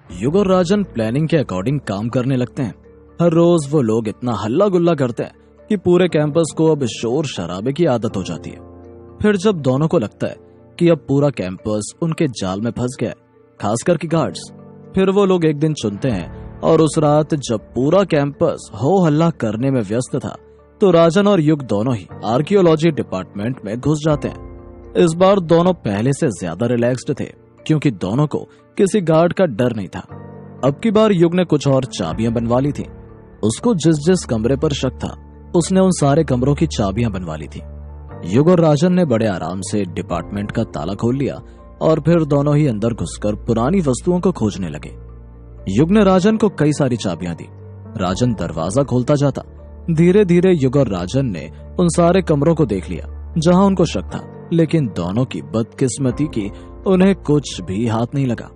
युग और राजन प्लानिंग के अकॉर्डिंग काम करने लगते हैं। हर रोज वो लोग इतना हल्ला गुल्ला करते हैं कि पूरे कैंपस को अब शोर शराबे की आदत हो जाती है। फिर जब दोनों को लगता है कि अब पूरा कैंपस उनके जाल में फंस गया है, खासकर कि गार्ड्स, फिर वो लोग एक दिन चुनते हैं और उस रात जब पूरा कैंपस हो हल्ला करने में व्यस्त था तो राजन और युग दोनों ही आर्कियोलॉजी डिपार्टमेंट में घुस जाते हैं। इस बार दोनों पहले से ज्यादा रिलैक्स्ड थे क्योंकि दोनों को किसी गार्ड का डर नहीं था। अब की बार युग ने कुछ और चाबियां बनवा ली थी। उसको जिस जिस कमरे पर शक था उसने उन सारे कमरों की चाबियां बनवा ली थी। युग और राजन ने बड़े आराम से डिपार्टमेंट का ताला खोल लिया और फिर दोनों ही अंदर घुसकर पुरानी वस्तुओं को खोजने लगे। युग ने राजन को कई सारी चाबियां दी। राजन दरवाजा खोलता जाता। धीरे धीरे युग और राजन ने उन सारे कमरों को देख लिया जहां उनको शक था, लेकिन दोनों की बदकिस्मती की उन्हें कुछ भी हाथ नहीं लगा।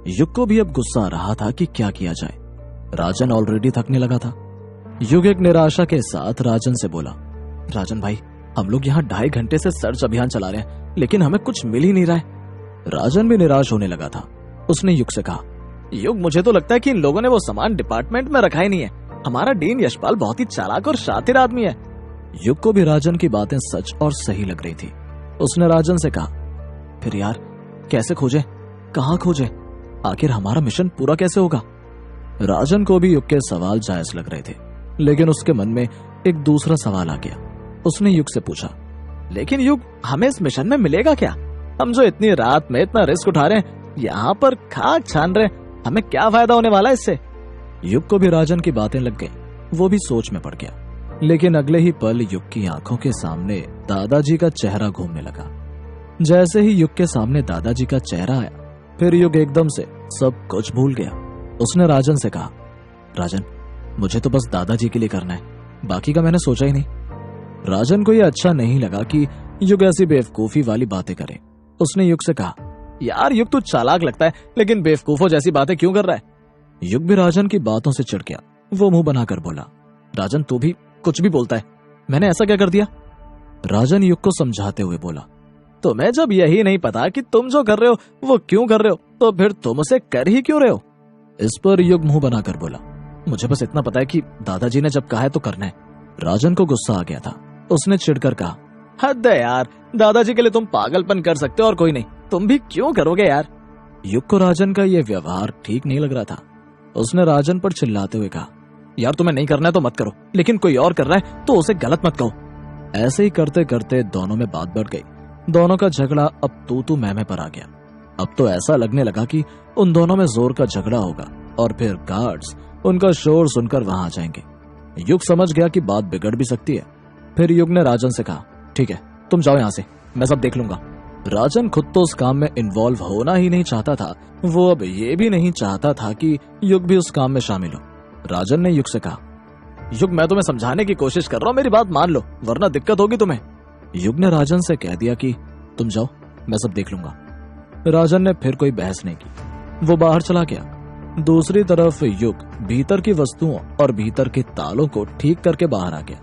युग को भी अब गुस्सा आ रहा था कि क्या किया जाए। राजन ऑलरेडी थकने लगा था। युग एक निराशा के साथ राजन से बोला, राजन भाई, हम लोग यहाँ 2.5 घंटे से सर्च अभियान चला रहे हैं लेकिन हमें कुछ मिल ही नहीं रहा है। राजन भी निराश होने लगा था। उसने युग से कहा, युग, मुझे तो लगता है कि इन लोगों ने वो सामान डिपार्टमेंट में रखा ही नहीं है। हमारा डीन यशपाल बहुत ही चालाक और शातिर आदमी है। युग को भी राजन की बातें सच और सही लग रही थी। उसने राजन से कहा, फिर यार कैसे खोजें, कहाँ खोजें, आखिर हमारा मिशन पूरा कैसे होगा। राजन को भी युग के सवाल जायज लग रहे थे, लेकिन उसके मन में एक दूसरा सवाल आ गया। उसने युग से पूछा, लेकिन युग, हमें इस मिशन में मिलेगा क्या? हम जो इतनी रात में इतना रिस्क उठा रहे हैं, यहाँ पर खाक छान रहे, हमें क्या फायदा होने वाला है इससे? युग को भी राजन की बातें लग गई। वो भी सोच में पड़ गया। लेकिन अगले ही पल युग की आंखों के सामने दादाजी का चेहरा घूमने लगा। जैसे ही युग के सामने दादाजी का चेहरा आया, फिर युग एकदम से सब कुछ भूल गया। उसने राजन से कहा, राजन, मुझे तो बस दादाजी के लिए करना है, बाकी का मैंने सोचा ही नहीं। राजन को यह अच्छा नहीं लगा कि युग ऐसी बेवकूफी वाली बातें करे। उसने युग से कहा, यार युग, तू चालाक लगता है लेकिन बेवकूफों जैसी बातें क्यों कर रहा है? युग भी राजन की बातों से चिढ़ गया। वो मुंह बनाकर बोला, राजन, तू भी कुछ भी बोलता है, मैंने ऐसा क्या कर दिया? राजन युग को समझाते हुए बोला, तुम्हें जब यही नहीं पता कि तुम जो कर रहे हो वो क्यों कर रहे हो, तो फिर तुम उसे कर ही क्यों रहे हो? इस पर युग मुंह बनाकर बोला, मुझे बस इतना पता है कि दादाजी ने जब कहा है तो करना है। राजन को गुस्सा आ गया था। उसने चिढ़कर कहा, हद है यार, दादाजी के लिए तुम पागलपन कर सकते हो और कोई नहीं, तुम भी क्यों करोगे यार? युग को राजन का यह व्यवहार ठीक नहीं लग रहा था। उसने राजन पर चिल्लाते हुए कहा, यार तुम्हें नहीं करना है तो मत करो, लेकिन कोई और कर रहा है तो उसे गलत मत कहो। ऐसे ही करते करते दोनों में बात बढ़ गई। दोनों का झगड़ा अब तू मैं पर आ गया। अब तो ऐसा लगने लगा कि उन दोनों में जोर का झगड़ा होगा और फिर गार्ड्स उनका शोर सुनकर वहां आ जाएंगे। युग समझ गया कि बात बिगड़ भी सकती है। फिर युग ने राजन से कहा, ठीक है, तुम जाओ यहाँ से, मैं सब देख लूंगा। राजन खुद तो उस काम में इन्वॉल्व होना ही नहीं चाहता था। वो अब ये भी नहीं चाहता था कि युग भी उस काम में शामिल हो। राजन ने युग से कहा, युग, मैं तुम्हें समझाने की कोशिश कर रहा हूँ, मेरी बात मान लो वरना दिक्कत होगी तुम्हें। युग ने राजन से कह दिया कि तुम जाओ, मैं सब देख लूंगा। राजन ने फिर कोई बहस नहीं की। वो बाहर चला गया। दूसरी तरफ युग भीतर की वस्तुओं और भीतर के तालों को ठीक करके बाहर आ गया।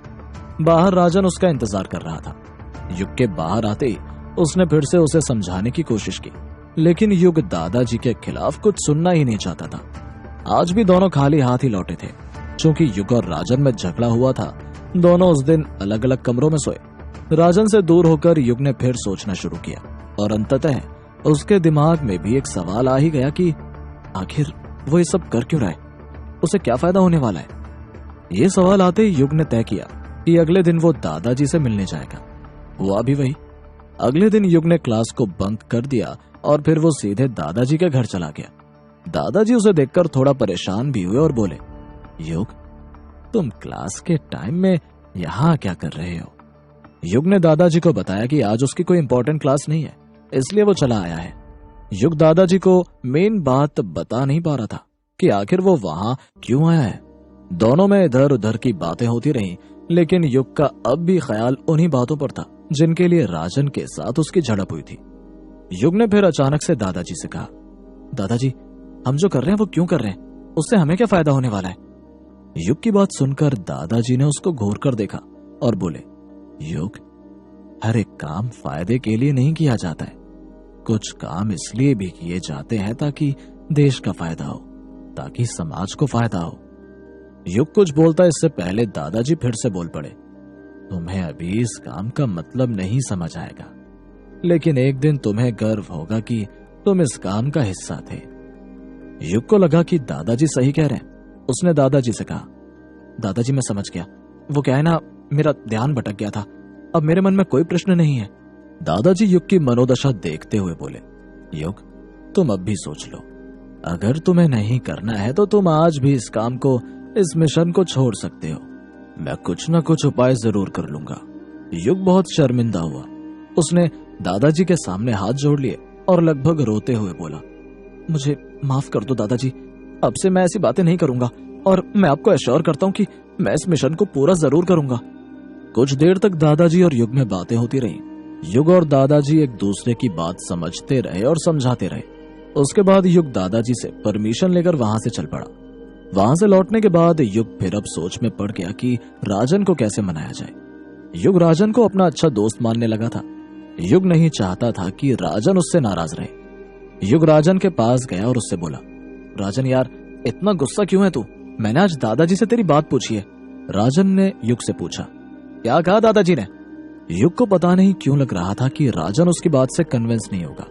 बाहर राजन उसका इंतजार कर रहा था। युग के बाहर आते ही उसने फिर से उसे समझाने की कोशिश की, लेकिन युग दादाजी के खिलाफ कुछ सुनना ही नहीं चाहता था। आज भी दोनों खाली हाथ ही लौटे थे। चूंकि युग और राजन में झगड़ा हुआ था, दोनों उस दिन अलग अलग कमरों में सोए। राजन से दूर होकर युग ने फिर सोचना शुरू किया और अंततः उसके दिमाग में भी एक सवाल आ ही गया कि आखिर वो ये सब कर क्यों रहा है, उसे क्या फायदा होने वाला है। ये सवाल आते ही युग ने तय किया कि अगले दिन वो दादाजी से मिलने जाएगा। हुआ भी वही। अगले दिन युग ने क्लास को बंक कर दिया और फिर वो सीधे दादाजी के घर चला गया। दादाजी उसे देखकर थोड़ा परेशान भी हुए और बोले, युग, तुम क्लास के टाइम में यहाँ क्या कर रहे हो? युग ने दादाजी को बताया कि आज उसकी कोई इंपॉर्टेंट क्लास नहीं है, इसलिए वो चला आया है। युग दादाजी को मेन बात बता नहीं पा रहा था कि आखिर वो वहां क्यों आया है। दोनों में इधर उधर की बातें होती रहीं, लेकिन युग का अब भी ख्याल उन्हीं बातों पर था जिनके लिए राजन के साथ उसकी झड़प हुई थी। युग ने फिर अचानक से दादाजी से कहा, दादाजी, हम जो कर रहे हैं वो क्यों कर रहे हैं, उससे हमें क्या फायदा होने वाला है? युग की बात सुनकर दादाजी ने उसको घूर कर देखा और बोले, युग, हर एक काम फायदे के लिए नहीं किया जाता है, कुछ काम इसलिए भी किए जाते हैं ताकि देश का फायदा हो, ताकि समाज को फायदा हो। युग कुछ बोलता इससे पहले दादाजी फिर से बोल पड़े, तुम्हें अभी इस काम का मतलब नहीं समझ आएगा, लेकिन एक दिन तुम्हें गर्व होगा कि तुम इस काम का हिस्सा थे। युग को लगा कि दादाजी सही कह रहे हैं। उसने दादाजी से कहा, दादाजी मैं समझ गया, वो क्या है ना, मेरा ध्यान भटक गया था, अब मेरे मन में कोई प्रश्न नहीं है। दादाजी युग की मनोदशा देखते हुए बोले, युग तुम अब भी सोच लो, अगर तुम्हें नहीं करना है तो तुम आज भी इस काम को, इस मिशन को छोड़ सकते हो। मैं कुछ ना कुछ उपाय जरूर कर लूंगा। युग बहुत शर्मिंदा हुआ। उसने दादाजी के सामने हाथ जोड़ लिए और लगभग रोते हुए बोला, मुझे माफ कर दो दादाजी, अब से मैं ऐसी बातें नहीं करूंगा और मैं आपको एश्योर करता हूँ कि मैं इस मिशन को पूरा जरूर करूंगा। कुछ देर तक दादाजी और युग में बातें होती रही। युग और दादाजी एक दूसरे की बात समझते रहे और समझाते रहे। उसके बाद युग दादाजी से परमिशन लेकर वहां से चल पड़ा। वहां से लौटने के बाद युग फिर अब सोच में पड़ गया कि राजन को कैसे मनाया जाए। युग राजन को अपना अच्छा दोस्त मानने लगा था। युग नहीं चाहता था कि राजन उससे नाराज रहे। युग राजन के पास गया और उससे बोला, राजन यार इतना गुस्सा क्यों है तू? मैंने आज दादाजी से तेरी बात पूछी है। राजन ने युग से पूछा, क्या कहा दादाजी ने? युग को पता नहीं क्यों लग रहा था कि राजन उसकी बात से कन्विंस नहीं होगा।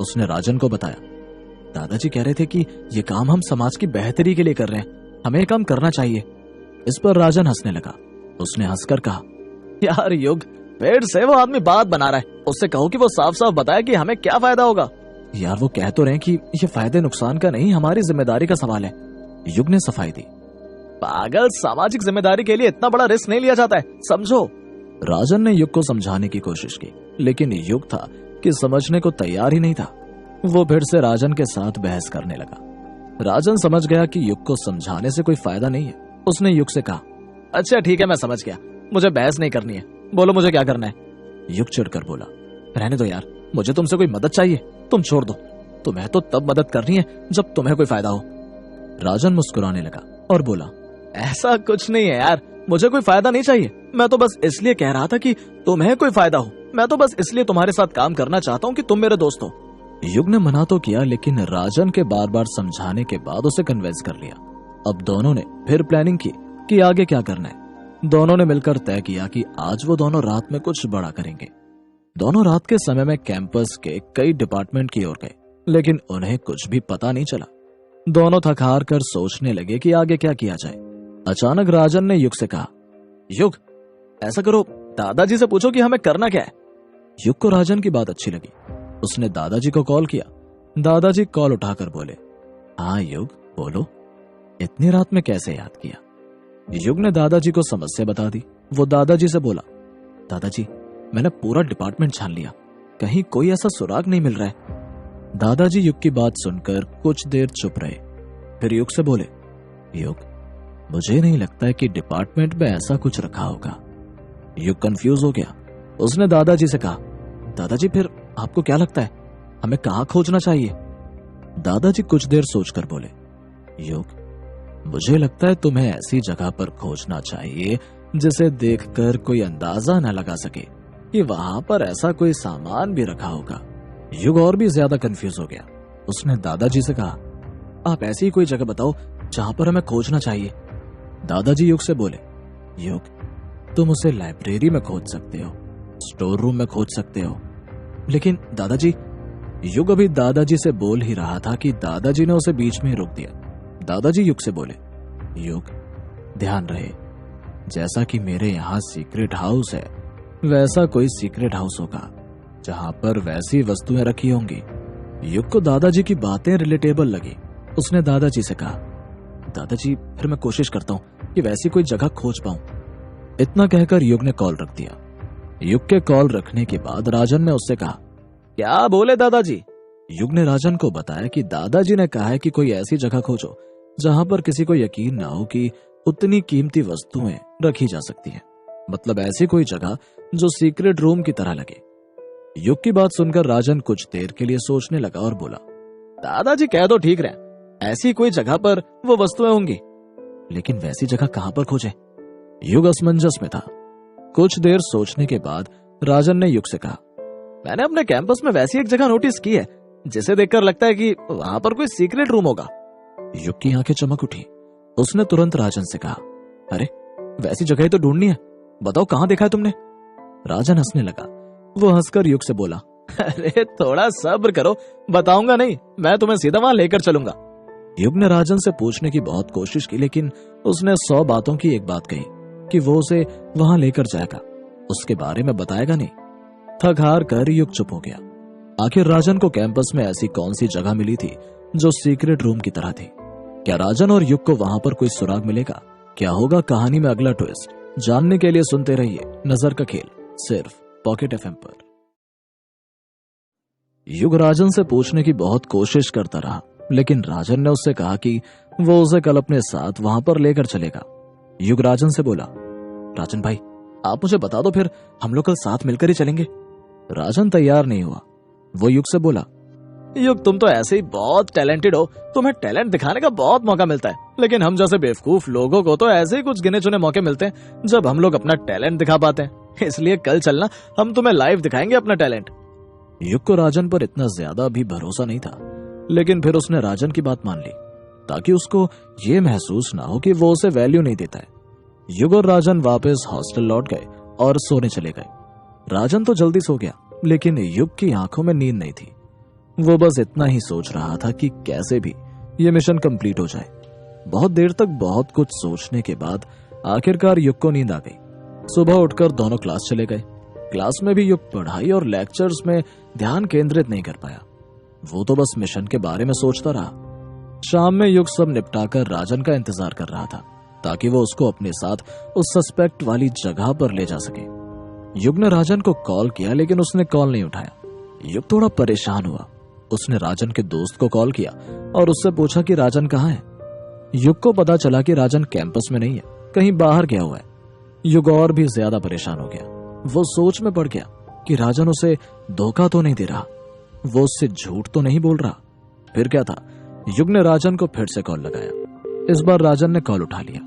उसने राजन को बताया, दादाजी कह रहे थे कि ये काम हम समाज की बेहतरी के लिए कर रहे हैं, हमें ये काम करना चाहिए। इस पर राजन हंसने लगा। उसने हंसकर कहा, यार युग फिर से वो आदमी बात बना रहा है, उससे कहो कि वो साफ साफ बताए कि हमें क्या फायदा होगा। यार वो कह तो रहे कि ये फायदे नुकसान का नहीं, हमारी जिम्मेदारी का सवाल है। युग ने सफाई दी, पागल, सामाजिक जिम्मेदारी के लिए इतना बड़ा रिस्क नहीं लिया जाता है, समझो। राजन ने युग को समझाने की कोशिश की, लेकिन युग था कि समझने को तैयार ही नहीं था। वो फिर से राजन के साथ बहस करने लगा। राजन समझ गया कि युग को समझाने से कोई फायदा नहीं है। उसने युग से कहा, अच्छा ठीक है मैं समझ गया, मुझे बहस नहीं करनी है, बोलो मुझे क्या करना है। युग चिढ़कर बोला, रहने दो यार, मुझे तुमसे कोई मदद चाहिए, तुम छोड़ दो। तुम्हें तो तब मदद करनी है जब तुम्हें कोई फायदा हो। राजन मुस्कुराने लगा और बोला, ऐसा कुछ नहीं है यार, मुझे कोई फायदा नहीं चाहिए, मैं तो बस इसलिए कह रहा था कि तुम्हें कोई फायदा हो। मैं तो बस इसलिए तुम्हारे साथ काम करना चाहता हूँ कि तुम मेरे दोस्त हो। युग ने मना तो किया, लेकिन राजन के बार बार समझाने के बाद उसे कन्विंस कर लिया। अब दोनों ने फिर प्लानिंग की कि आगे क्या करना है। दोनों ने मिलकर तय किया कि आज वो दोनों रात में कुछ बड़ा करेंगे। दोनों रात के समय में कैंपस के कई डिपार्टमेंट की ओर गए, लेकिन उन्हें कुछ भी पता नहीं चला। दोनों थक हार कर सोचने लगे कि आगे क्या किया जाए। अचानक राजन ने युग से कहा, युग ऐसा करो, दादाजी से पूछो कि हमें करना क्या है। युग को राजन की बात अच्छी लगी। उसने दादाजी को कॉल किया। दादाजी कॉल उठाकर बोले, हाँ युग बोलो, इतनी रात में कैसे याद किया? युग ने दादाजी को समस्या बता दी। वो दादाजी से बोला, दादाजी मैंने पूरा डिपार्टमेंट छान लिया, कहीं कोई ऐसा सुराग नहीं मिल रहा है। दादाजी युग की बात सुनकर कुछ देर चुप रहे, फिर युग से बोले, युग मुझे नहीं लगता है कि डिपार्टमेंट में ऐसा कुछ रखा होगा। युग कंफ्यूज हो गया। उसने दादाजी से कहा, दादाजी फिर आपको क्या लगता है, हमें कहाँ खोजना चाहिए? दादाजी कुछ देर सोचकर बोले, युग मुझे लगता है तुम्हें ऐसी जगह पर खोजना चाहिए जिसे देखकर कोई अंदाजा न लगा सके कि वहां पर ऐसा कोई सामान भी रखा होगा। युग और भी ज्यादा कंफ्यूज हो गया। उसने दादाजी से कहा, आप ऐसी कोई जगह बताओ जहां पर हमें खोजना चाहिए। दादाजी युग से बोले, युग तुम उसे लाइब्रेरी में खोज सकते हो, स्टोर रूम में खोज सकते हो। लेकिन दादाजी, युग अभी दादाजी से बोल ही रहा था कि दादाजी ने उसे बीच में ही रोक दिया। दादाजी युग से बोले, युग ध्यान रहे, जैसा कि मेरे यहाँ सीक्रेट हाउस है, वैसा कोई सीक्रेट हाउस होगा जहां पर वैसी वस्तुएं रखी होंगी। युग को दादाजी की बातें रिलेटेबल लगी। उसने दादाजी से कहा, दादाजी फिर मैं कोशिश करता हूँ कि वैसी कोई जगह खोज पाऊं। इतना कहकर युग ने कॉल रख दिया। युग के कॉल रखने के बाद राजन ने उससे कहा, क्या बोले दादाजी? युग ने राजन को बताया कि दादाजी ने कहा है कि कोई ऐसी जगह खोजो जहां पर किसी को यकीन ना हो कि उतनी कीमती वस्तुएं रखी जा सकती हैं। मतलब ऐसी कोई जगह जो सीक्रेट रूम की तरह लगे। युग की बात सुनकर राजन कुछ देर के लिए सोचने लगा और बोला, दादाजी कह दो ठीक रहे, ऐसी कोई जगह पर वो वस्तुएं होंगी, लेकिन वैसी जगह कहां पर खोजें? युग असमंजस में था। कुछ देर सोचने के बाद राजन ने युग से कहा, मैंने अपने कैंपस में वैसी एक जगह नोटिस की है जिसे देखकर लगता है कि वहां पर कोई सीक्रेट रूम होगा। युग की आंखें चमक उठी। उसने तुरंत राजन से कहा, अरे वैसी जगह ही तो ढूंढनी है, बताओ कहां देखा है तुमने? राजन हंसने लगा। वो हंसकर युग से बोला, अरे थोड़ा सब्र करो, बताऊंगा नहीं, मैं तुम्हें सीधा वहां लेकर चलूंगा। युग ने राजन से पूछने की बहुत कोशिश की, लेकिन उसने 100 बातों की एक बात कही कि वो उसे वहां लेकर जाएगा, उसके बारे में बताएगा नहीं। थक हार कर युग चुप हो गया। आखिर राजन को कैंपस में ऐसी कौन सी जगह मिली थी जो सीक्रेट रूम की तरह थी? क्या राजन और युग को वहां पर कोई सुराग मिलेगा? क्या होगा कहानी में अगला ट्विस्ट? जानने के लिए सुनते रहिए नजर का खेल, सिर्फ पॉकेट एफएम पर। युग राजन से पूछने की बहुत कोशिश करता रहा, लेकिन राजन ने उससे कहा कि वो उसे कल अपने साथ वहां पर लेकर चलेगा। युग राजन से बोला, राजन भाई आप मुझे बता दो, फिर हम लोग कल साथ मिलकर ही चलेंगे। राजन तैयार नहीं हुआ। वो युग से बोला, युग तुम तो ऐसे ही बहुत टैलेंटेड हो, तुम्हें टैलेंट दिखाने का बहुत मौका मिलता है, लेकिन हम जैसे बेवकूफ लोगों को तो ऐसे ही कुछ गिने चुने मौके मिलते हैं जब हम लोग अपना टैलेंट दिखा पाते हैं। इसलिए कल चलना, हम तुम्हें लाइव दिखाएंगे अपना टैलेंट। युग को राजन पर इतना ज्यादा भी भरोसा नहीं था, लेकिन फिर उसने राजन की बात मान ली ताकि उसको ये महसूस ना हो कि वो उसे वैल्यू नहीं देता है। युग और राजन वापस हॉस्टल लौट गए और सोने चले गए। राजन तो जल्दी सो गया, लेकिन युग की आंखों में नींद नहीं थी। वो बस इतना ही सोच रहा था कि कैसे भी ये मिशन कंप्लीट हो जाए। बहुत देर तक बहुत कुछ सोचने के बाद आखिरकार युग को नींद आ गई। सुबह उठकर दोनों क्लास चले गए। क्लास में भी युग पढ़ाई और लेक्चर्स में ध्यान केंद्रित नहीं कर पाया। वो तो बस मिशन के बारे में सोचता रहा। शाम में युग सब निपटाकर राजन का इंतजार कर रहा था ताकि वो उसको अपने साथ उस सस्पेक्ट वाली जगह पर ले जा सके। युग ने राजन को कॉल किया, लेकिन उसने कॉल नहीं उठाया। युग थोड़ा परेशान हुआ। उसने राजन के दोस्त को कॉल किया और उससे पूछा कि राजन कहाँ है। युग को पता चला कि राजन कैंपस में नहीं है, कहीं बाहर गया हुआ है। युग और भी ज्यादा परेशान हो गया। वो सोच में पड़ गया कि राजन उसे धोखा तो नहीं दे रहा, वो उससे झूठ तो नहीं बोल रहा। फिर क्या था, युग ने राजन को फिर से कॉल लगाया। इस बार राजन ने कॉल उठा लिया।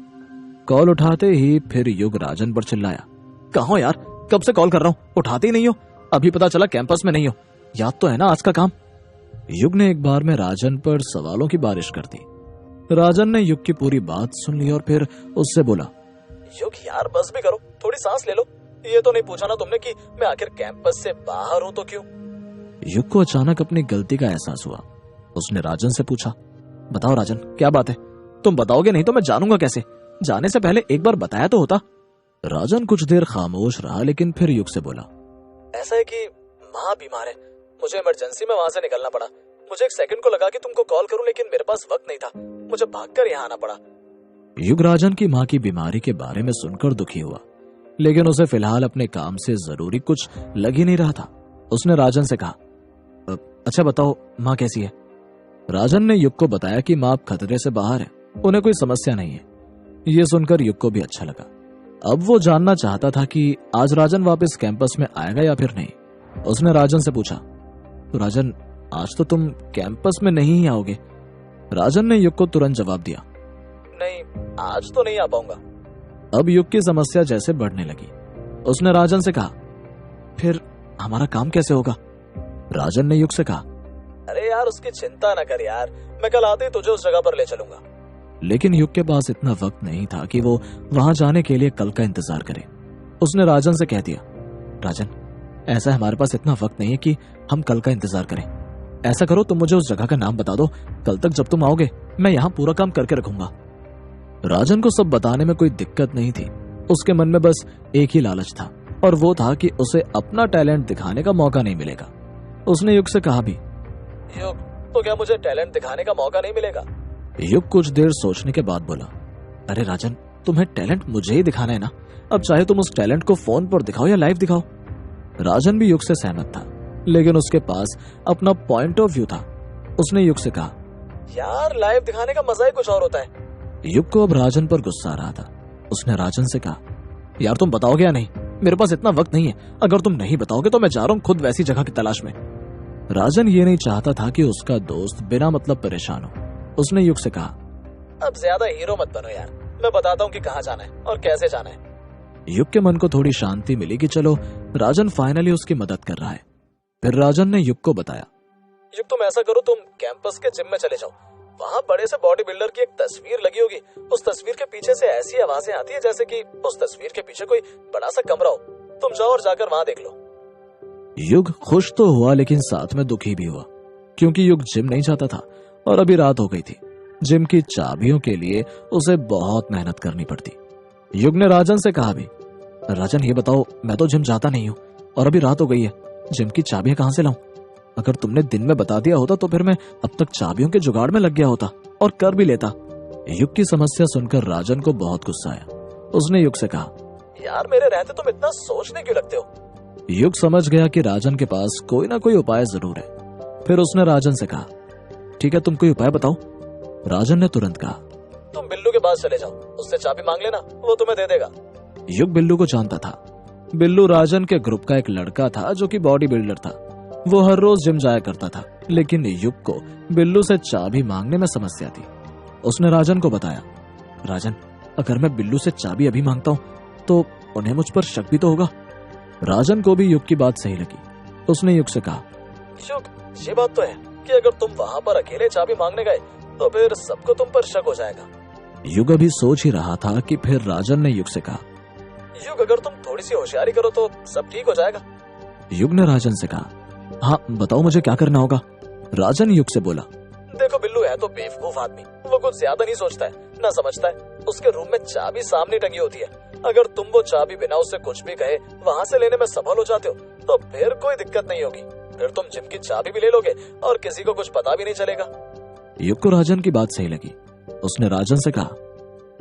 कॉल उठाते ही फिर युग राजन पर चिल्लाया, कहाँ हो यार, कब से कॉल कर रहा हूँ, उठाते ही नहीं हो। अभी पता चला कैंपस में नहीं हो, याद तो है ना आज का काम। युग ने एक बार में राजन पर सवालों की बारिश कर दी। राजन ने युग की पूरी बात सुन ली और फिर उससे बोला, युग यार बस भी करो, थोड़ी सांस ले लो। ये तो नहीं पूछा ना तुमने कि मैं आखिर कैंपस से बाहर हूं तो क्यों? युग को अचानक अपनी गलती का एहसास हुआ। उसने राजन से पूछा, बताओ राजन क्या बात है? तुम बताओगे नहीं तो मैं जानूंगा कैसे? जाने से पहले एक बार बताया तो होता। राजन कुछ देर खामोश रहा, लेकिन फिर युग से बोला, ऐसा है कि माँ बीमार है, मुझे इमरजेंसी में वहां से निकलना पड़ा। मुझे एक सेकंड को लगा कि तुमको कॉल करूं, लेकिन मेरे पास वक्त नहीं था, मुझे भागकर यहाँ आना पड़ा। युग राजन की माँ की बीमारी के बारे में सुनकर दुखी हुआ, लेकिन उसे फिलहाल अपने काम से जरूरी कुछ लग ही नहीं रहा था। उसने राजन से कहा, अच्छा बताओ माँ कैसी है? राजन ने युग को बताया कि माँ खतरे से बाहर है, उन्हें कोई समस्या नहीं है। ये सुनकर युग को भी अच्छा लगा। अब वो जानना चाहता था कि आज राजन वापस कैंपस में आएगा या फिर नहीं। उसने राजन से पूछा, तो राजन आज तो तुम कैंपस में नहीं ही आओगे? राजन ने युग को तुरंत जवाब दिया, नहीं आज तो नहीं आ पाऊंगा। अब युग की समस्या जैसे बढ़ने लगी। उसने राजन से कहा, फिर हमारा काम कैसे होगा? राजन ने युग से कहा, अरे यार उसकी चिंता न कर यार, मैं कल आते ही तुझे उस जगह पर ले चलूंगा। लेकिन युग के पास इतना वक्त नहीं था कि वो वहां जाने के लिए कल का इंतजार करे। उसने राजन से कह दिया, राजन ऐसा हमारे पास इतना वक्त नहीं है कि हम कल का इंतजार करें। ऐसा करो तुम मुझे उस जगह का नाम बता दो, कल तक जब तुम आओगे मैं यहाँ पूरा काम करके रखूंगा। राजन को सब बताने में कोई दिक्कत नहीं थी। उसके मन में बस एक ही लालच था, और वो था कि उसे अपना टैलेंट दिखाने का मौका नहीं मिलेगा। उसने युग से कहा भी, युग तो क्या मुझे टैलेंट दिखाने का मौका नहीं मिलेगा? युग कुछ देर सोचने के बाद बोला, अरे राजन तुम्हें टैलेंट मुझे ही दिखाना है ना, अब चाहे तुम उस टैलेंट को फोन पर दिखाओ या लाइव दिखाओ। राजन भी युग से सहमत था, लेकिन उसके पास अपना पॉइंट ऑफ व्यू था। उसने युग से कहा, यार लाइव दिखाने का मजा ही कुछ और होता है। युग को अब राजन पर गुस्सा आ रहा था। उसने राजन से कहा, यार तुम बताओगे या नहीं? मेरे पास इतना वक्त नहीं है, अगर तुम नहीं बताओगे तो मैं जा रहा हूँ खुद वैसी जगह की तलाश में। राजन ये नहीं चाहता था कि उसका दोस्त बिना मतलब परेशान हो। उसने युग से कहा, अब ज्यादा हीरो मत बनो यार, मैं बताता हूँ कि कहाँ जाना है और कैसे जाना है। युग के मन को थोड़ी शांति मिली कि चलो राजन फाइनली उसकी मदद कर रहा है। फिर राजन ने युग को बताया, युग तुम ऐसा करो, तुम कैंपस के जिम में चले जाओ, वहाँ बड़े से बॉडी बिल्डर की एक तस्वीर लगी होगी। उस तस्वीर के पीछे से ऐसी आवाजें आती है जैसे कि उस तस्वीर के पीछे कोई बड़ा सा कमरा हो। तुम जाओ और जाकर वहाँ देख लो। युग खुश तो हुआ लेकिन साथ में दुखी भी हुआ, क्योंकि युग जिम नहीं चाहता था और अभी रात हो गई थी। जिम की चाबियों के लिए उसे बहुत मेहनत करनी पड़ती। युग ने राजन से कहा भी, राजन ये बताओ, मैं तो जिम जाता नहीं हूँ और अभी रात हो गई है, जिम की चाबियां कहाँ से लाऊं? अगर तुमने दिन में बता दिया होता तो फिर मैं अब तक चाबियों के जुगाड़ में लग गया होता और कर भी लेता। युग की समस्या सुनकर राजन को बहुत गुस्सा आया। उसने युग से कहा, यार मेरे रहते तुम इतना सोचने क्यों लगते हो? युग समझ गया कि राजन के पास कोई ना कोई उपाय जरूर है। फिर उसने राजन से कहा, ठीक है तुम कोई उपाय बताओ। राजन ने तुरंत कहा, तुम बिल्लू के पास चले जाओ, उससे चाबी मांग लेना, वो तुम्हें दे देगा। युग बिल्लू को जानता था। बिल्लू राजन के ग्रुप का एक लड़का था जो कि बॉडी बिल्डर था। वो हर रोज जिम जाया करता था, लेकिन युग को बिल्लू से चाबी मांगने में समस्या थी। उसने राजन को बताया, राजन अगर मैं बिल्लू से चाबी अभी मांगता हूँ तो उन्हें मुझ पर शक भी तो होगा। राजन को भी युग की बात सही लगी। उसने युग से कहा, युग ये बात तो है कि अगर तुम वहाँ पर अकेले चाबी मांगने गए तो फिर सबको तुम पर शक हो जाएगा। युग अभी सोच ही रहा था कि फिर राजन ने युग से कहा, युग अगर तुम थोड़ी सी होशियारी करो तो सब ठीक हो जाएगा। युग ने राजन से कहा, हाँ बताओ मुझे क्या करना होगा। राजन युग से बोला, देखो बिल्लू है तो बेवकूफ आदमी, वो कुछ ज्यादा नहीं सोचता है ना समझता है। उसके रूम में चाबी सामने टंगी होती है। अगर तुम वो चाबी बिना उससे कुछ भी कहे वहाँ से लेने में सफल हो जाते हो तो फिर कोई दिक्कत नहीं होगी। फिर तुम जिम की चाबी भी ले लोगे और किसी को कुछ पता भी नहीं चलेगा। युग को राजन की बात सही लगी। उसने राजन से कहा,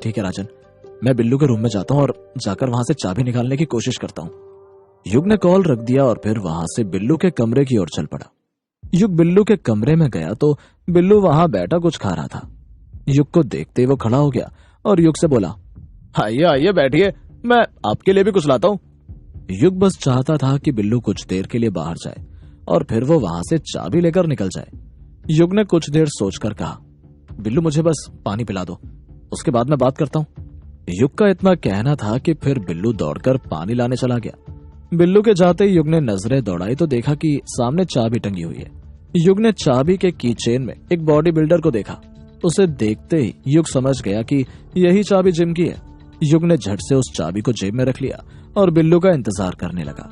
ठीक है राजन, मैं बिल्लू के रूम में जाता हूँ और जाकर वहाँ से चाबी निकालने की कोशिश करता हूँ। युग ने कॉल रख दिया और फिर वहाँ से बिल्लू के कमरे की ओर चल पड़ा। युग बिल्लू के कमरे में गया तो बिल्लू वहाँ बैठा कुछ खा रहा था। युग को देखते वो खड़ा हो गया और युग से बोला, आइए आइए बैठिए, मैं आपके लिए भी कुछ लाता हूँ। युग बस चाहता था कि बिल्लू कुछ देर के लिए बाहर जाए और फिर वो वहाँ से चाबी लेकर निकल जाए। युग ने कुछ देर सोचकर कहा, बिल्लू मुझे बस पानी पिला दो, उसके बाद मैं बात करता हूँ। युग का इतना कहना था कि फिर बिल्लू दौड़कर पानी लाने चला गया। बिल्लू के जाते ही युग ने नजरें दौड़ाई तो देखा कि सामने चाबी टंगी हुई है। युग ने चाबी के की चेन में एक बॉडी बिल्डर को देखा। उसे देखते ही युग समझ गया कि यही चाबी जिम की है। युग ने झट से उस चाबी को जेब में रख लिया और बिल्लू का इंतजार करने लगा।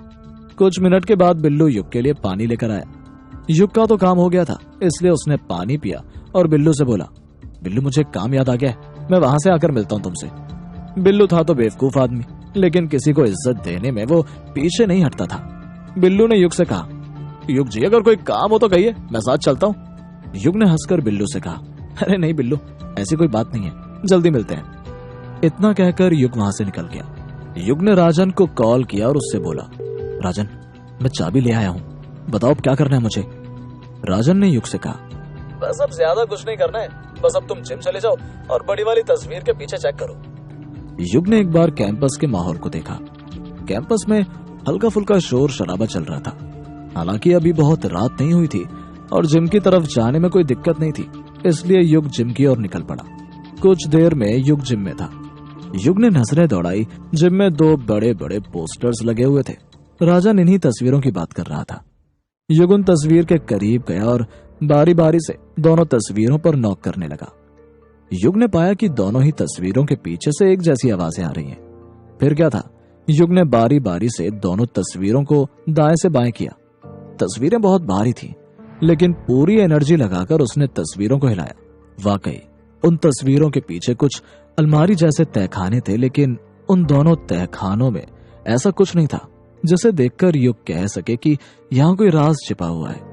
कुछ मिनट के बाद बिल्लू युग के लिए पानी लेकर आया। युग का तो काम हो गया था, इसलिए उसने पानी पिया और बिल्लू से बोला, बिल्लू मुझे काम याद आ गया है, मैं वहां से आकर मिलता हूँ तुमसे। बिल्लू था तो बेवकूफ आदमी, लेकिन किसी को इज्जत देने में वो पीछे नहीं हटता था। बिल्लू ने युग से कहा, युग जी अगर कोई काम हो तो कहिए, मैं साथ चलता हूँ। युग ने हंसकर बिल्लू से कहा, अरे नहीं बिल्लू, ऐसी कोई बात नहीं है, जल्दी मिलते हैं। इतना कहकर युग वहां से निकल गया। युग ने राजन को कॉल किया और उससे बोला, राजन मैं चाबी ले आया हूँ, बताओ अब क्या करना है मुझे। राजन ने युग से कहा, बस अब ज्यादा कुछ नहीं करना है, बस अब तुम जिम चले जाओ और बड़ी वाली तस्वीर के पीछे चेक करो। युग ने एक बार कैंपस के माहौल को देखा। कैंपस में हल्का फुल्का शोर शराबा चल रहा था। हालांकि अभी बहुत रात नहीं हुई थी और जिम की तरफ जाने में कोई दिक्कत नहीं थी, इसलिए युग जिम की ओर निकल पड़ा। कुछ देर में युग जिम में था। युग ने नजरें दौड़ाई, जिम में दो बड़े बड़े पोस्टर्स लगे हुए थे। राजन इन्हीं तस्वीरों की बात कर रहा था। युग उन तस्वीर के करीब गया और बारी बारी से दोनों तस्वीरों पर नॉक करने लगा। युग ने पाया कि दोनों ही तस्वीरों के पीछे से एक जैसी आवाजें आ रही हैं। फिर क्या था, युग ने बारी बारी से दोनों तस्वीरों को दाएं से बाएं किया। तस्वीरें बहुत भारी थी, लेकिन पूरी एनर्जी लगाकर उसने तस्वीरों को हिलाया। वाकई उन तस्वीरों के पीछे कुछ अलमारी जैसे तहखाने थे, लेकिन उन दोनों तहखानों में ऐसा कुछ नहीं था जिसे देखकर युग कह सके कि यहाँ कोई राज छिपा हुआ है।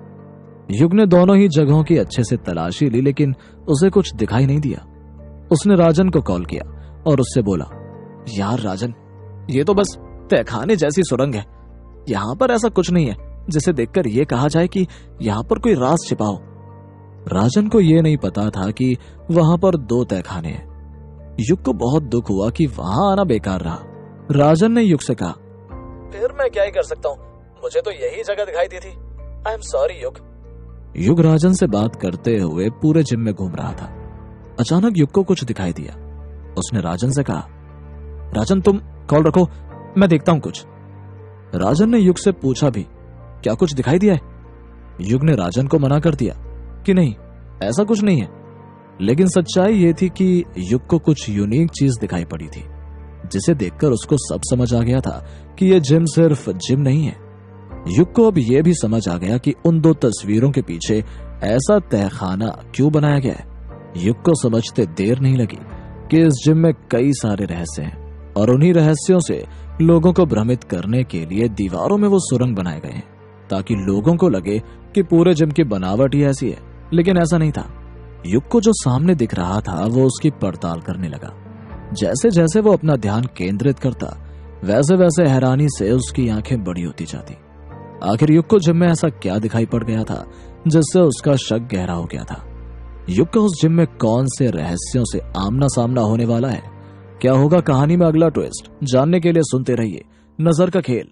युग ने दोनों ही जगहों की अच्छे से तलाशी ली, लेकिन उसे कुछ दिखाई नहीं दिया। उसने राजन को कॉल किया और उससे बोला, यार राजन, ये तो बस तहखाने जैसी सुरंग है, यहाँ पर ऐसा कुछ नहीं है जिसे देखकर ये कहा जाए कि यहाँ पर कोई राज छिपा हो। राजन को ये नहीं पता था कि वहां पर दो तहखाने हैं। युग को बहुत दुख हुआ कि वहां आना बेकार रहा। राजन ने युग से कहा, फिर मैं क्या ही कर सकता हूँ, मुझे तो यही जगह दिखाई दी थी, आई एम सॉरी युग। युग राजन से बात करते हुए पूरे जिम में घूम रहा था। अचानक युग को कुछ दिखाई दिया। उसने राजन से कहा, राजन तुम कॉल रखो, मैं देखता हूं कुछ। राजन ने युग से पूछा भी, क्या कुछ दिखाई दिया है? युग ने राजन को मना कर दिया कि नहीं, ऐसा कुछ नहीं है। लेकिन सच्चाई ये थी कि युग को कुछ यूनिक चीज दिखाई पड़ी थी, जिसे देखकर उसको सब समझ आ गया था कि ये जिम सिर्फ जिम नहीं है। युग को अब यह भी समझ आ गया कि उन 2 तस्वीरों के पीछे ऐसा तहखाना क्यों बनाया गया है। युग को समझते देर नहीं लगी कि इस जिम में कई सारे रहस्य हैं, और उन्हीं रहस्यों से लोगों को भ्रमित करने के लिए दीवारों में वो सुरंग बनाए गए हैं, ताकि लोगों को लगे कि पूरे जिम की बनावट ही ऐसी है। लेकिन ऐसा नहीं था। युग को जो सामने दिख रहा था वो उसकी पड़ताल करने लगा। जैसे जैसे वो अपना ध्यान केंद्रित करता, वैसे वैसे हैरानी से उसकी आंखें बड़ी होती जाती। आखिर युग को जिम में ऐसा क्या दिखाई पड़ गया था जिससे उसका शक गहरा हो गया था। युग का उस जिम में कौन से रहस्यों से आमना सामना होने वाला है? क्या होगा कहानी में अगला ट्विस्ट? जानने के लिए सुनते रहिए नजर का खेल।